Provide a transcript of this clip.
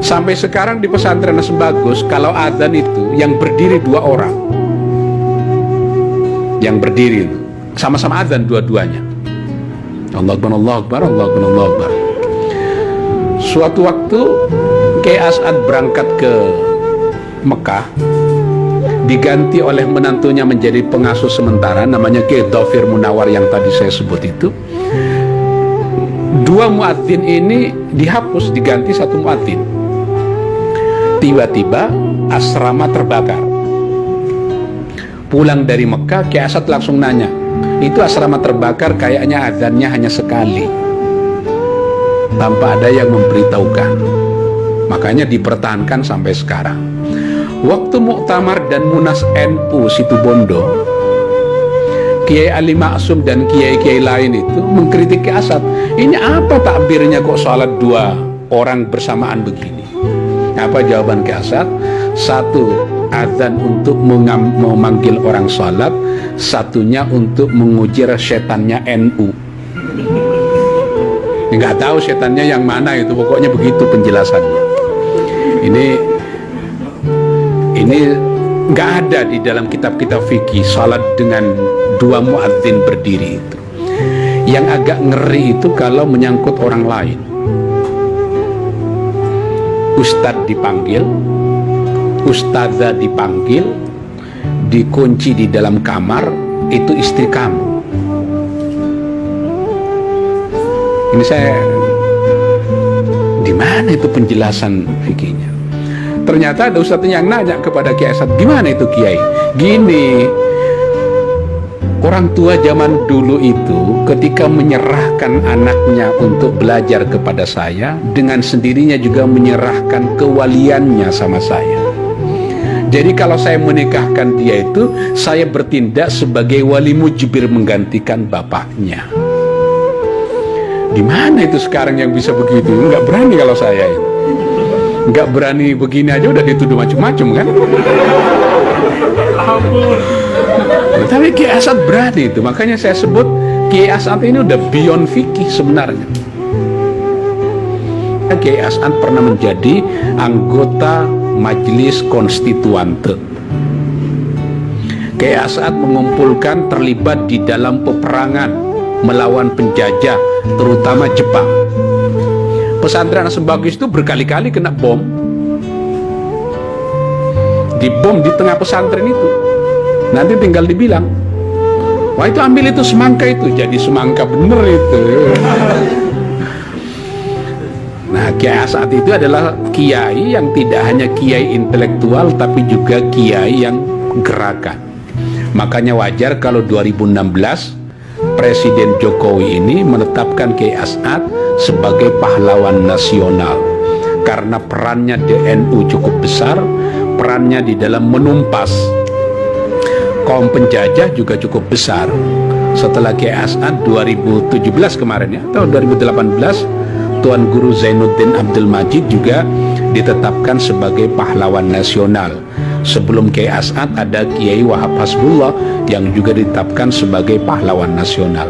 Sampai sekarang di pesantren Sebagus, kalau adzan itu yang berdiri 2 orang, yang berdiri sama-sama adzan dua-duanya. Allahu Akbar, Allahu Akbar, Allahu Akbar, Allahu Akbar. Suatu waktu Kiai As'ad berangkat ke Mekah, diganti oleh menantunya menjadi pengasuh sementara, namanya Kiai Dhafir Munawar yang tadi saya sebut itu. 2 muadzin ini dihapus, diganti 1 muadzin. Tiba-tiba asrama terbakar. Pulang dari Mekah, Kiai As'ad langsung nanya, itu asrama terbakar kayaknya adzannya hanya sekali, tanpa ada yang memberitahukan. Makanya dipertahankan sampai sekarang. Waktu muktamar dan munas NU Situbondo, Kiai Ali Maksum dan kiai-kiai lain itu mengkritik Kiai As'ad. Ini apa takbirnya kok salat 2 orang bersamaan begini? Apa jawaban Kiai As'ad? 1 adzan untuk memanggil orang salat, 1-nya untuk mengujir setannya NU. Nggak tahu setannya yang mana itu, pokoknya begitu penjelasannya. Ini nggak ada di dalam kitab-kitab fikih salat dengan 2 muadzin berdiri itu. Yang agak ngeri itu kalau menyangkut orang lain. Ustadz dipanggil, ustadzah dipanggil, dikunci di dalam kamar, itu istri kamu. Ini saya, di mana itu penjelasan fikihnya? Ternyata ada ustadz yang nanya kepada Kiai As'ad, gimana itu Kiai? Gini, orang tua zaman dulu itu ketika menyerahkan anaknya untuk belajar kepada saya, dengan sendirinya juga menyerahkan kewaliannya sama saya. Jadi kalau saya menikahkan dia itu, saya bertindak sebagai wali mujbir menggantikan bapaknya. Di mana itu sekarang yang bisa begitu? Nggak berani kalau saya itu. Nggak berani begini aja udah dituduh macam-macam kan? Tapi Kiai As'ad berani itu, makanya saya sebut Kiai As'ad ini udah beyond fikih sebenarnya. Kiai As'ad pernah menjadi anggota Majelis Konstituante. Kiai As'ad mengumpulkan terlibat di dalam peperangan melawan penjajah, terutama Jepang. Pesantren Sebagus itu berkali-kali kena bom, dibom di tengah pesantren itu. Nanti tinggal dibilang, wah itu ambil itu semangka, itu jadi semangka bener itu. Nah, Kiai As'ad itu adalah kiai yang tidak hanya kiai intelektual, tapi juga kiai yang gerakan. Makanya wajar kalau 2016 Presiden Jokowi ini menetapkan Kiai As'ad sebagai pahlawan nasional, karena perannya di NU cukup besar, perannya di dalam menumpas kaum penjajah juga cukup besar. Setelah Kiai As'ad 2017 kemarin ya, tahun 2018, Tuan Guru Zainuddin Abdul Majid juga ditetapkan sebagai pahlawan nasional. Sebelum Kiai As'ad ada Kiai Wahab Hasbullah yang juga ditetapkan sebagai pahlawan nasional.